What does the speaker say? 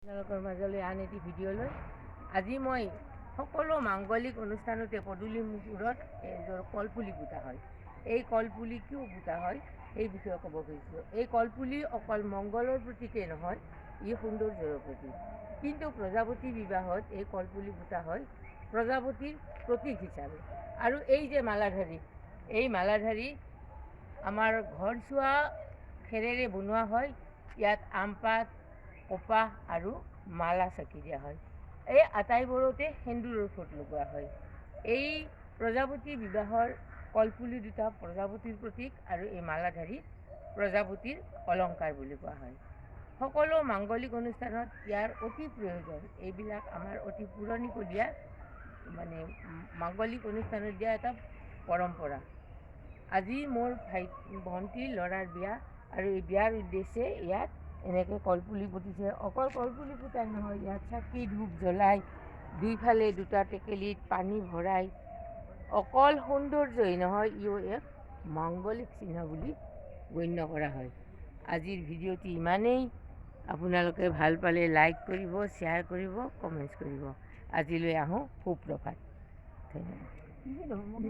আপোনালোকৰ মাজলৈ আন এটি ভিডিঅ' লৈ আজি মই সকলো মাংগলিক অনুষ্ঠানতে পদূলি মুখত এযোৰ কলপুলি পোতা হয়। এই কলপুলি কিয় পোতা হয় এই বিষয়ে ক'ব খুজিছোঁ। এই কলপুলি অকল মংগলৰ প্ৰতীকেই নহয়, ই সৌন্দৰ্যৰ প্ৰতীক। কিন্তু প্ৰজাপতি বিবাহত এই কলপুলি পোতা হয় প্ৰজাপতিৰ প্ৰতীক হিচাপে। আৰু এই যে মালাধাৰী, এই মালাধাৰী আমাৰ ঘৰচুৱা খেৰেৰে বনোৱা হয়। ইয়াত আম পাত, কপাহ আৰু মালা চাকি দিয়া হয়। এই আটাইবোৰতে সেন্দুৰৰ ফোট লগোৱা হয়। এই প্ৰজাপতি বিবাহৰ কলপুলি দুটা প্ৰজাপতিৰ প্ৰতীক আৰু এই মালাধাৰী প্ৰজাপতিৰ অলংকাৰ বুলি কোৱা হয়। সকলো মাংগলিক অনুষ্ঠানত ইয়াৰ অতি প্ৰয়োজন। এইবিলাক আমাৰ অতি পুৰণিকলীয়া মাংগলিক অনুষ্ঠানত দিয়া এটা পৰম্পৰা। আজি মোৰ ভণ্টিৰ ল'ৰাৰ বিয়া আৰু এই বিয়াৰ উদ্দেশ্যে ইয়াত এনেকৈ কলপুলি পুতিছে। অকল কলপুলি পুতাই নহয়, ইয়াত চাকি ধূপ জ্বলাই দুইফালে দুটা টেকেলিত পানী ভৰাই অকল সৌন্দৰ্যই নহয়, ইও এক মাংগলিক চিহ্ন বুলি গণ্য কৰা হয়। আজিৰ ভিডিঅ'টি ইমানেই। আপোনালোকে ভাল পালে লাইক কৰিব, শ্বেয়াৰ কৰিব, কমেণ্টছ কৰিব। আজিলৈ আহোঁ, সুপ্ৰভাত। ধন্যবাদ।